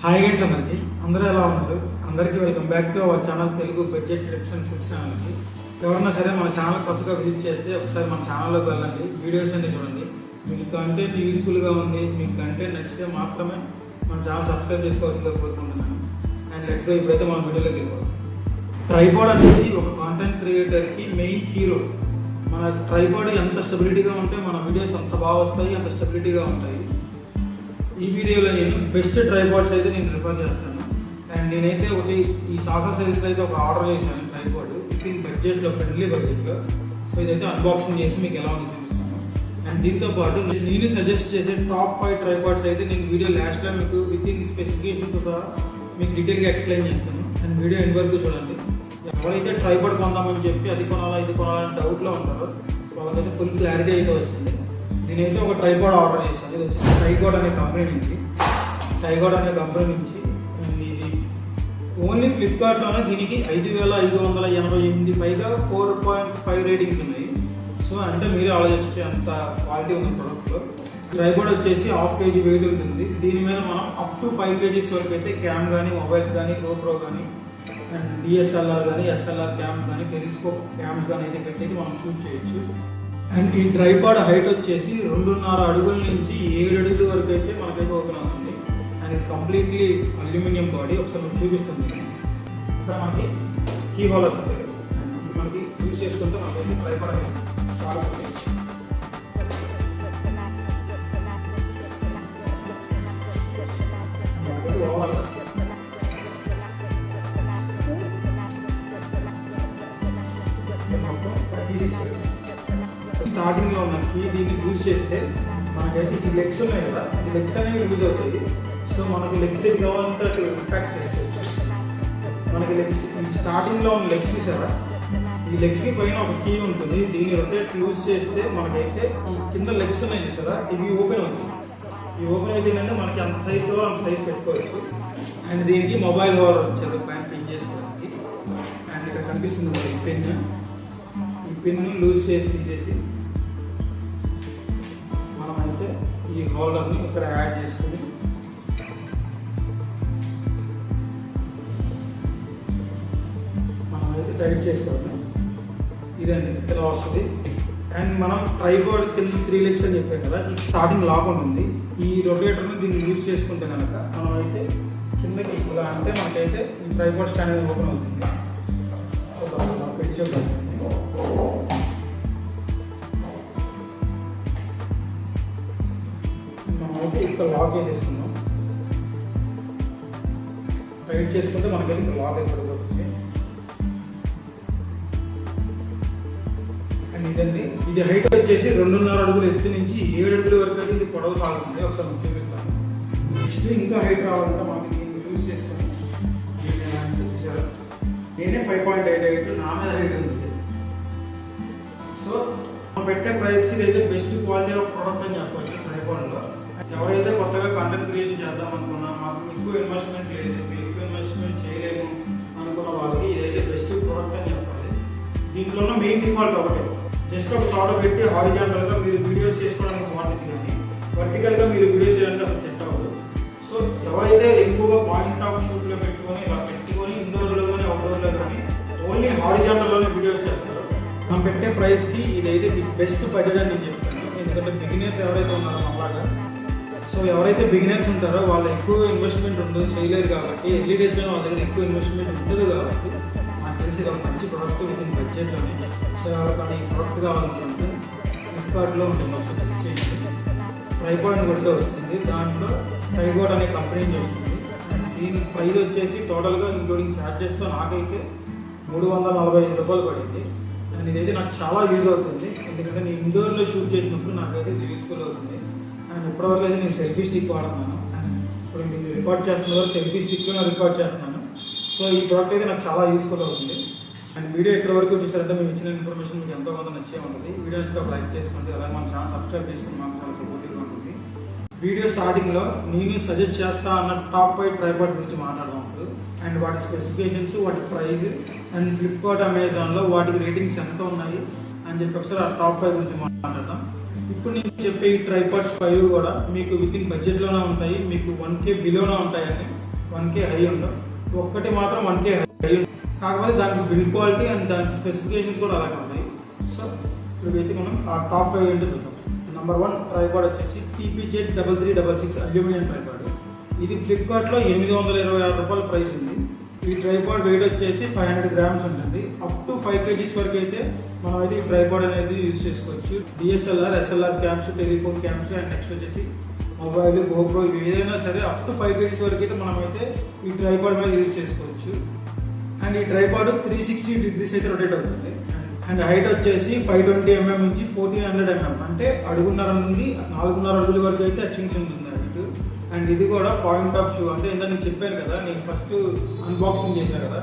Hi guys, అందరూ ఎలా ఉన్నారు? అందరికీ welcome back to our channel Telugu budget trips and foods ఛానల్కి. ఎవరన్నా సరే మన ఛానల్ కొత్తగా విజిట్ చేస్తే ఒకసారి మన ఛానల్లోకి వెళ్ళండి, వీడియోస్ అన్ని చూడండి. మీకు కంటెంట్ యూస్ఫుల్గా ఉంది, మీకు కంటెంట్ నచ్చితే మాత్రమే మన ఛానల్ సబ్స్క్రైబ్ చేసుకోవాల్సిందిగా కోరుకుంటున్నాను. అండ్ లెట్స్ గో, ఇప్పుడైతే మన వీడియోలోకి వెళ్ళిపోతాం. ట్రైపాడ్ అనేది ఒక కాంటెంట్ క్రియేటర్కి మెయిన్ కీ రోల్. మన ట్రైపాడ్ ఎంత స్టెబిలిటీగా ఉంటే మన వీడియోస్ అంత బాగా వస్తాయి, అంత స్టెబిలిటీగా ఉంటాయి. ఈ వీడియోలో నేను బెస్ట్ ట్రైపాడ్స్ అయితే నేను రిఫర్ చేస్తాను. అండ్ నేనైతే ఒకటి ఈ సాసా సిరీస్లో అయితే ఒక ఆర్డర్ చేశాను ట్రైపాడ్ విత్ ఇన్ బడ్జెట్లో, ఫ్రెండ్లీ బడ్జెట్లో. సో ఇదైతే అన్బాక్సింగ్ చేసి మీకు ఎలా ఉంది చూపిస్తాను. అండ్ దీంతో పాటు నేను సజెస్ట్ చేసే టాప్ 5 ట్రైపాడ్స్ అయితే నేను వీడియో లాస్ట్లో మీకు విత్ ఇన్ స్పెసిఫికేషన్తో సహా మీకు డీటెయిల్గా ఎక్స్ప్లెయిన్ చేస్తాను. అండ్ వీడియో ఎండ్ వరకు చూడండి. ఎవరైతే ట్రైపాడ్ కొందామని చెప్పి అది కొనాలా ఇది కొనాలని డౌట్లో ఉంటారో వాళ్ళకైతే ఫుల్ క్లారిటీ అయితే వస్తుంది. నేనైతే ఒక ట్రైపాడ్ ఆర్డర్ చేశాను. ఇది వచ్చేసి టైగాడ్ అనే కంపెనీ నుంచి. ఇది ఓన్లీ ఫ్లిప్కార్ట్లోనే దీనికి 5,588 పైగా 4.5 రేటింగ్స్ ఉన్నాయి. సో అంటే మీరే ఆలోచించే అంత క్వాలిటీ ఉంది ప్రొడక్ట్లో. ట్రైపాడ్ వచ్చేసి 1/2 kg వెయిట్ ఉంటుంది. దీని మీద మనం అప్ టు 5 kgs వరకు అయితే క్యామ్ కానీ, మొబైల్స్ కానీ, గోప్రో కానీ, అండ్ డిఎస్ఎల్ఆర్ కానీ, ఎస్ఎల్ఆర్ క్యామ్స్ కానీ, టెలిస్కోప్ క్యామ్స్ కానీ అయితే పెట్టేది మనం షూట్ చేయొచ్చు. అండ్ ఈ ట్రైపాడ్ హైట్ వచ్చేసి 2.5 అడుగుల నుంచి 7 అడుగుల వరకు అయితే మనకైతే ఓపెన్ అవుతుంది. అండ్ ఇది కంప్లీట్లీ అల్యూమినియం బాడీ. ఒకసారి మనం చూపిస్తుంది. ఇక్కడ మనకి కీ హోల్డర్ వచ్చారు. మనకి యూజ్ చేసుకుంటే మనకైతే ట్రైపాడ్ అనేది సాగుతుంది. స్టార్టింగ్లో ఉన్న కీ దీన్ని యూజ్ చేస్తే మనకైతే ఈ లెగ్స్ ఉన్నాయి కదా, ఈ లెగ్స్ అనేవి యూజ్ అవుతాయి. సో మనకి లెగ్స్ ఏది కావాలంటే అటు ఇంపాక్ట్ చేసుకోవచ్చు. మనకి లెగ్స్ స్టార్టింగ్లో ఉన్న లెగ్స్ చూసారా, ఈ లెగ్స్కి పైన ఒక కీ ఉంటుంది. దీన్ని రొటేట్ యూజ్ చేస్తే మనకైతే ఈ కింద లెగ్స్ ఉన్నాయి చూసారా, ఇవి ఓపెన్ అవుతుంది. ఈ ఓపెన్ అవుతుందంటే మనకి అంత సైజ్ కావాలి అంత సైజ్ పెట్టుకోవచ్చు. అండ్ దీనికి మొబైల్ హోల్డర్ వచ్చారు పైన పిన్ చేసుకోవడానికి. అండ్ ఇక్కడ కనిపిస్తుంది ఈ పిన్. ఈ పిన్ని లూజ్ చేసి తీసేసి మనమైతే ఈ హోల్డర్ని ఇక్కడ యాడ్ చేసుకుని మనమైతే టైట్ చేసుకోవాలి. ఇదండి ఇలా వస్తుంది. అండ్ మనం ట్రైపాడ్ కింద 3 legs అని చెప్పాం కదా, ఈ స్టార్టింగ్ లాక్ ఉంటుంది. ఈ రొటేటర్ని దీన్ని యూజ్ చేసుకుంటే కనుక మనమైతే కిందకి ఇలా అంటే మనకైతే ఈ ట్రైపాడ్ స్టాండ్ అనేది ఓపెన్ అవుతుంది. పెట్టి చూద్దాం. మనమైతే ఇక్కడ లాక్ చేసేసుకుందాం. టైట్ చేసుకుంటే మనకైతే ఇక్కడ లాక్ అయిపోతుంది. అండ్ ఇదండి, ఇది హైట్ వచ్చేసి 2.5 అడుగుల ఎత్తు నుంచి 7 అడుగుల వరకు అయితే ఇది పొడవు సాగుతుంది. ఒకసారి మనం చూపిస్తాను. నెక్స్ట్ ఇంకా హైట్ రావాలంటే మనకి దీన్ని యూజ్ చేసుకొని చూసారా, నేనే 5.88 నా మీద హైట్ ఉంది. సో మనం పెట్టే ప్రైస్కి ఇది అయితే బెస్ట్ క్వాలిటీ ఆఫ్ ప్రోడక్ట్ అని చెప్పవచ్చు ట్రైపాడ్లో. ఎవరైతే కొత్తగా కంటెంట్ క్రియేషన్ చేద్దాం అనుకున్నా, మాకు ఎక్కువ ఇన్వెస్ట్మెంట్ లేదు, మేము ఎక్కువ ఇన్వెస్ట్మెంట్ చేయలేము అనుకున్న వాళ్ళకి ఇదైతే బెస్ట్ ప్రోడక్ట్ అని చెప్పాలి. దీంట్లో మెయిన్ డిఫాల్ట్ ఒకటే, జస్ట్ ఒక చోట పెట్టి హారిజాంటల్గా మీరు వీడియోస్ చేసుకోవడానికి బాగుంటుంది, కానీ వర్టికల్గా మీరు వీడియోస్ చేయడానికి అసలు సెట్ అవ్వదు. సో ఎవరైతే ఎక్కువగా పాయింట్ ఆఫ్ షూట్లో పెట్టుకొని ఇలా పెట్టుకొని ఇండోర్లో కానీ అవుట్డోర్లో కానీ ఓన్లీ హారిజాంటల్లోనే వీడియోస్ చేస్తారు, మనం పెట్టే ప్రైస్కి ఇదైతే ది బెస్ట్ బడ్జెట్ అని నేను చెప్తాను. ఎందుకంటే బిగినర్స్ ఎవరైతే ఉన్నారో అలాగా, సో ఎవరైతే బిగినర్స్ ఉంటారో వాళ్ళు ఎక్కువ ఇన్వెస్ట్మెంట్ ఉండదు, చేయలేరు కాబట్టి ఎర్లీ డేస్లో వాళ్ళ దగ్గర ఎక్కువ ఇన్వెస్ట్మెంట్ ఉండదు కాబట్టి నాకు తెలిసి ఇది ఒక మంచి ప్రోడక్ట్ విత్ ఇన్ బడ్జెట్లోనే. సో ఎవరికైనా ఈ ప్రోడక్ట్ కావాలనుకుంటే ఫ్లిప్కార్ట్లో ఉంటుంది. ఒకసారి చెక్ చేయండి. ట్రైపాడ్ అని కూడా వస్తుంది. దాంట్లో ట్రైపాడ్ అనే కంపెనీ వస్తుంది. అండ్ దీని ప్రైస్ వచ్చేసి టోటల్గా ఇంక్లూడింగ్ ఛార్జెస్తో నాకైతే 345 రూపాయలు పడింది. అండ్ ఇదైతే నాకు చాలా యూజ్ అవుతుంది, ఎందుకంటే నేను ఇండోర్లో షూట్ చేసినప్పుడు నాకైతే ఇది యూస్ఫుల్ అవుతుంది. అండ్ ఇప్పటివరకు అయితే నేను సెల్ఫీ స్టిక్ వాడుతున్నాను. అండ్ ఇప్పుడు మీరు రికార్డ్ చేస్తున్నారు సెల్ఫీ స్టిక్లో రికార్డ్ చేస్తున్నాను. సో ఈ ప్రోడక్ట్ అయితే నాకు చాలా యూస్ఫుల్ అవుతుంది. అండ్ వీడియో ఎక్కడి వరకు చూసారంటే మేము ఇచ్చిన ఇన్ఫర్మేషన్ మీకు ఎంతో కొంత నచ్చే ఉంటుంది. వీడియో నచ్చితే ఒక లైక్ చేసుకోండి, అలాగే మన ఛానల్ సబ్స్క్రైబ్ చేసుకుని మాకు చాలా సపోర్టివ్గా ఉంటుంది. వీడియో స్టార్టింగ్లో నేను సజెస్ట్ చేస్తా అన్న టాప్ 5 ట్రైపాడ్స్ గురించి మాట్లాడదాం. అండ్ వాటి స్పెసిఫికేషన్స్, వాటి ప్రైస్, అండ్ ఫ్లిప్కార్ట్, అమెజాన్లో వాటికి రేటింగ్స్ ఎంత ఉన్నాయి అని చెప్పి ఒకసారి ఆ టాప్ 5 గురించి మాట్లాడదాం. ఇప్పుడు నేను చెప్పే ఈ ట్రైపాడ్స్ 5 కూడా మీకు విత్ ఇన్ బడ్జెట్లోనే ఉంటాయి, మీకు 1K బిలోనే ఉంటాయని 1K హై ఉండవు, ఒక్కటి మాత్రం 1K హై, కాకపోతే దానికి బిల్డ్ క్వాలిటీ అండ్ దాని స్పెసిఫికేషన్స్ కూడా అలాగే ఉంటాయి. సో ఇప్పుడైతే మనం ఆ టాప్ 5 ఏంటో చూద్దాం. నెంబర్ 1 ట్రైపాడ్ వచ్చేసి TPZ3366 అల్యూమినియం ట్రైపాడ్. ఇది ఫ్లిప్కార్ట్లో 826 రూపాయల ప్రైస్ ఉంది. ఈ ట్రైపాడ్ వెయిట్ వచ్చేసి 500 గ్రామ్స్ ఉంటుంది. అప్ టు 5 kgs వరకు అయితే మనం అయితే ఈ ట్రైపాడ్ అనేది యూజ్ చేసుకోవచ్చు. DSLR, SLR cams, telephone cams and next వచ్చేసి మొబైల్, గోప్రో ఇవి ఏదైనా సరే అప్ టు 5 kgs వరకు అయితే మనం అయితే ఈ ట్రైపాడ్ మీద యూజ్ చేసుకోవచ్చు. అండ్ ఈ ట్రైపాడ్ 360 degrees అయితే రొటేట్ అవుతుంది. అండ్ హైట్ వచ్చేసి 520 mm నుంచి 1400 mm, అంటే అడుగున్నర నుండి 4.5 అడుగుల వరకు అయితే ఎక్స్టెన్షన్ ఉంటుంది హైట్. అండ్ ఇది కూడా పాయింట్ ఆఫ్ షూ, అంటే ఇంత నేను చెప్పాను కదా, నేను ఫస్ట్ అన్బాక్సింగ్ చేశాను కదా,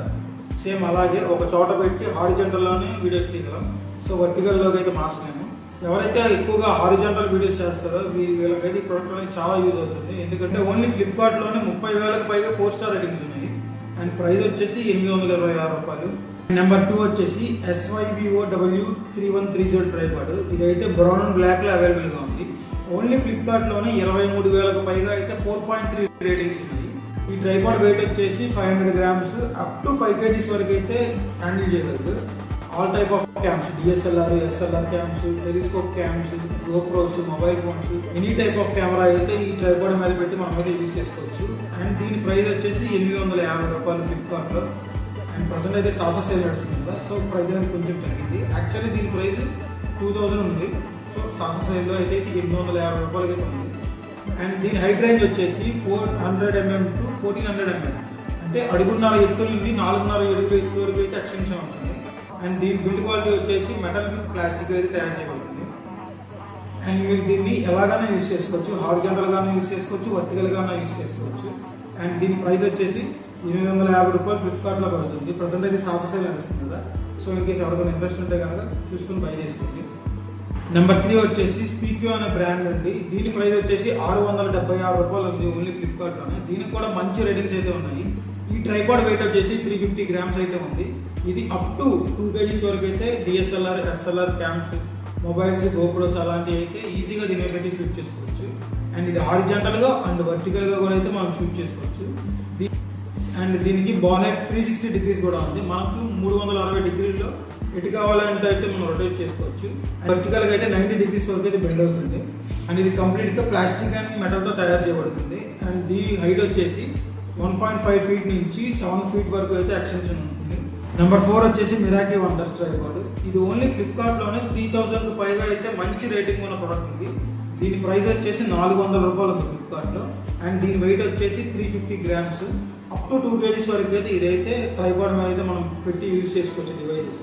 సేమ్ అలాగే ఒక చోట పెట్టి హారిజంటల్లోనే వీడియోస్ తీయగలం. సో వర్టికల్లోకి అయితే మార్చలేము. ఎవరైతే ఎక్కువగా హారిజంటల్ వీడియోస్ చేస్తారో వీళ్ళకైతే ఈ ప్రోడక్ట్ అనేది చాలా యూజ్ అవుతుంది. ఎందుకంటే ఓన్లీ ఫ్లిప్కార్ట్లోనే 30,000కి పైగా 4-star రేటింగ్స్ ఉన్నాయి. అండ్ ప్రైస్ వచ్చేసి 826 రూపాయలు. నెంబర్ 2 వచ్చేసి SYBOW3130 ట్రైపాడ్. ఇదైతే బ్రౌన్ అండ్ బ్లాక్లో అవైలబుల్గా ఉంది. ఓన్లీ ఫ్లిప్కార్ట్లోనే 23,000కి పైగా అయితే 4.3 రేటింగ్స్ ఉన్నాయి. ఈ ట్రైపాడ్ వెయిట్ వచ్చేసి 500 గ్రామ్స్, అప్ టు 5 kgs వరకు అయితే హ్యాండిల్ చేయగలదు. All type of cams, DSLR, SLR cams, telescope cams, GoPros, mobile phones, any type of camera అయితే ఈ ట్రైపాడ్ మీద పెట్టి మనం అయితే యూజ్ చేసుకోవచ్చు. అండ్ దీని ప్రైస్ వచ్చేసి 850 రూపాయలు ఫ్లిప్కార్ట్లో. అండ్ ప్రజెంట్ అయితే సాసా సేల్ నడుస్తుంది కదా, సో ప్రైస్ అనేది కొంచెం తగ్గింది. యాక్చువల్లీ దీని ప్రైస్ 2000 ఉంది. సో సాసా సేల్లో అయితే 850 రూపాయలకి అయితే ఉంది. అండ్ దీని హైట్ రేంజ్ వచ్చేసి 400 mm to 1400 mm, అంటే అడుగున్నర ఎత్తు నుండి 4.5 అడుగుల ఎత్తు వరకు అయితే ఎక్స్టెన్షన్ ఉంటుంది. అండ్ దీని బిల్డ్ క్వాలిటీ వచ్చేసి మెటల్ విత్ ప్లాస్టిక్ అయితే తయారు చేయబడుతుంది. అండ్ మీరు దీన్ని ఎలాగైనా యూజ్ చేసుకోవచ్చు, హారిజంటల్గానే యూజ్ చేసుకోవచ్చు, వర్టికల్గానే యూజ్ చేసుకోవచ్చు. అండ్ దీని ప్రైస్ వచ్చేసి 850 రూపాయలు ఫ్లిప్కార్ట్లో పడుతుంది. ప్రజెంట్ అయితే సాసా సేల్ నడుస్తుంది కదా, సో ఇన్ కేసు ఎవరికైనా ఇంట్రెస్ట్ ఉంటే కనుక చూసుకుని బై చేసుకోండి. నెంబర్ 3 వచ్చేసి స్పీక్యూ అనే బ్రాండ్ ఉంది. దీని ప్రైస్ వచ్చేసి 676 రూపాయలు ఉంది ఓన్లీ ఫ్లిప్కార్ట్లోనే. దీనికి కూడా మంచి రేటింగ్స్ అయితే ఉన్నాయి. ఈ ట్రైపాడ్ వెయిట్ వచ్చేసి 350 గ్రామ్స్ అయితే ఉంది. ఇది అప్ టు 2 kgs వరకు అయితే DSLR, SLR cams, mobiles, GoPros అలాంటివి అయితే ఈజీగా దీని మీద పెట్టి షూట్ చేసుకోవచ్చు. అండ్ ఇది హారిజంటల్గా అండ్ వర్టికల్గా కూడా అయితే మనం షూట్ చేసుకోవచ్చు. అండ్ దీనికి బాల్ హైట్ 360 degrees కూడా ఉంది. మనకు 360 డిగ్రీల్లో ఎటు కావాలంటే అయితే మనం రొటేట్ చేసుకోవచ్చు. వర్టికల్గా అయితే 90 degrees వరకు అయితే బెండ్ అవుతుంది. అండ్ ఇది కంప్లీట్గా ప్లాస్టిక్ అండ్ మెటల్తో తయారు చేయబడుతుంది. అండ్ దీని హైట్ వచ్చేసి 1.5 feet నుంచి 7 feet వరకు అయితే ఎక్స్టెన్షన్ ఉంటుంది. నెంబర్ 4 వచ్చేసి మిరాకీ వండర్స్ ట్రైపాడ్. ఇది ఓన్లీ ఫ్లిప్కార్ట్లోనే 3000కి పైగా అయితే మంచి రేటింగ్ ఉన్న ప్రోడక్ట్ ఉంది. దీని ప్రైస్ వచ్చేసి 400 రూపాయలు ఉంది ఫ్లిప్కార్ట్లో. అండ్ దీని వెయిట్ వచ్చేసి 350 గ్రామ్స్, అప్ టు 2 kgs వరకు అయితే ఇదైతే ట్రైపాడ్ మీద అయితే మనం పెట్టి యూజ్ చేసుకోవచ్చు. Devices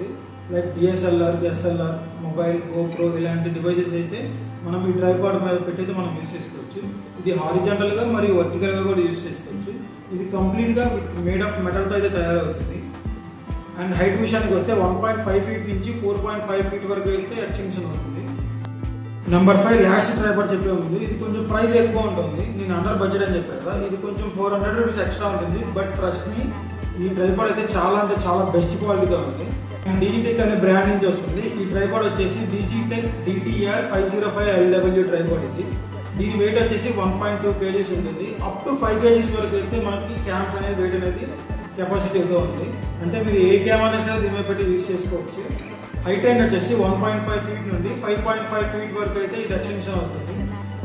like DSLR, SLR, mobile, GoPro ఇలాంటి డివైసెస్ అయితే మనం ఈ ట్రైపాడ్ మీద పెట్టి అయితే మనం యూజ్ చేసుకోవచ్చు. ఇది హారిజంటల్గా మరియు వర్టికల్గా కూడా యూజ్ చేసుకోవచ్చు. ఇది కంప్లీట్గా మేడ్ ఆఫ్ మెటల్తో అయితే తయారవుతుంది. అండ్ హైట్ విషయానికి వస్తే 1.5 feet నుంచి 4.5 feet వరకు అయితే ఎక్స్టెన్షన్ అవుతుంది. నెంబర్ 5 ల్యాష్ ట్రైపాడ్ చెప్పే ముందు ఇది కొంచెం ప్రైస్ ఎక్కువ ఉంటుంది. నేను అండర్ బడ్జెట్ అని చెప్పాను కదా, ఇది కొంచెం 400 రూపీస్ ఎక్స్ట్రా ఉంటుంది. బట్ ట్రస్ట్ మీ, ఈ ట్రైపాడ్ అయితే చాలా అంటే చాలా బెస్ట్ క్వాలిటీగా ఉంది. అండ్ డిజిటెక్ అనే బ్రాండ్ నుంచి వస్తుంది. ఈ ట్రైపాడ్ వచ్చేసి డిజిటెక్ DTR 505 LW ట్రైపాడ్ ఇది. దీని వెయిట్ వచ్చేసి 1.2 kgs ఉంటుంది. అప్ టు 5 kgs వరకు అయితే మనకి క్యామ్స్ అనేది వెయిట్ అనేది కెపాసిటీ అయితే ఉంది. అంటే మీరు ఏ క్యామ్ అయినా సరే దీని మీద పెట్టి యూజ్ చేసుకోవచ్చు. హైట్ రేంజ్ వచ్చేసి 1.5 feet నుండి 5.5 feet వరకు అయితే ఇది ఎక్స్టెన్షన్ అవుతుంది.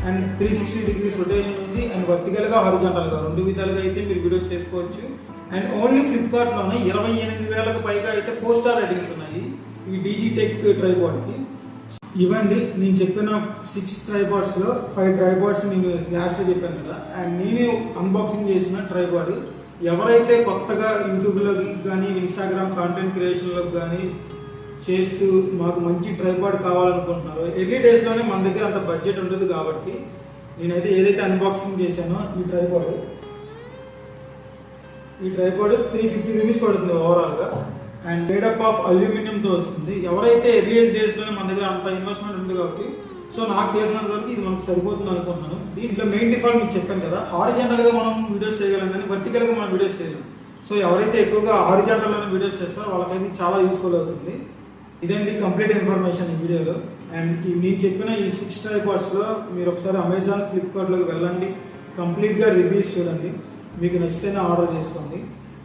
అండ్ 360 degrees రొటేషన్ ఉంది. అండ్ వర్టికల్గా, హారిజంటల్గా రెండు విధాలుగా అయితే మీరు వీడియోస్ చేసుకోవచ్చు. అండ్ ఓన్లీ ఫ్లిప్కార్ట్లోనే 28,000కి పైగా అయితే 4-star రేటింగ్స్ ఉన్నాయి ఈ డిజిటెక్ ట్రైపాడ్కి. ఇవ్వండి నేను చెప్పిన 6 ట్రైపాడ్స్లో 5 ట్రైపాడ్స్ నేను లాస్ట్లో చెప్పాను కదా. అండ్ నేను అన్బాక్సింగ్ చేసిన ట్రైపాడ్ ఎవరైతే కొత్తగా యూట్యూబ్లోకి కానీ ఇన్స్టాగ్రామ్ కాంటెంట్ క్రియేషన్లోకి కానీ చేస్తూ మాకు మంచి ట్రైపాడ్ కావాలనుకుంటున్నారో, ఎర్లీ డేస్లోనే మన దగ్గర అంత బడ్జెట్ ఉండదు కాబట్టి నేనైతే ఏదైతే అన్బాక్సింగ్ చేశానో ఈ ట్రైపాడ్ 350 రూపీస్ పడుతుంది ఓవరాల్గా. అండ్ మేడప్ ఆఫ్ అల్యూమినియంతో వస్తుంది. ఎవరైతే ఎర్లీ డేస్లోనే మన దగ్గర అంత ఇన్వెస్ట్మెంట్ ఉంది కాబట్టి సో నాకు తెలిసినంత వరకు ఇది మనకు సరిపోతుంది అనుకుంటున్నాను. దీంట్లో మెయిన్ డిఫాల్ట్ మీకు చెప్పాను కదా, హారిజంటల్గా మనం వీడియోస్ చేయగలం కానీ వర్టికల్గా మనం వీడియోస్ చేయలేం. సో ఎవరైతే ఎక్కువగా హారిజంటల్లోనే వీడియోస్ చేస్తారో వాళ్ళకైతే చాలా యూస్ఫుల్ అవుతుంది. ఇదండి కంప్లీట్ ఇన్ఫర్మేషన్ ఈ వీడియోలో. అండ్ నేను చెప్పిన ఈ 6 ట్రైపాడ్స్లో మీరు ఒకసారి అమెజాన్, ఫ్లిప్కార్ట్లోకి వెళ్ళండి, కంప్లీట్గా రివ్యూస్ చూడండి. మీకు నచ్చితేనే ఆర్డర్ చేసుకోండి.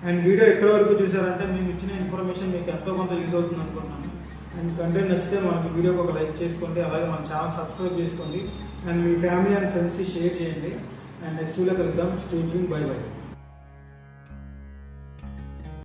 అండ్ వీడియో ఎక్కడి వరకు చూసారంటే మేము ఇచ్చిన ఇన్ఫర్మేషన్ మీకు ఎంతో కొంత యూజ్ అవుతుంది అనుకుంటున్నాను. అండ్ కంటెంట్ నచ్చితే మనకి వీడియోకి ఒక లైక్ చేసుకోండి, అలాగే మన ఛానల్ సబ్స్క్రైబ్ చేసుకోండి, అండ్ మీ ఫ్యామిలీ అండ్ ఫ్రెండ్స్కి షేర్ చేయండి. అండ్ నెక్స్ట్ వీడియో కలుద్దాం. Stay tuned. By by.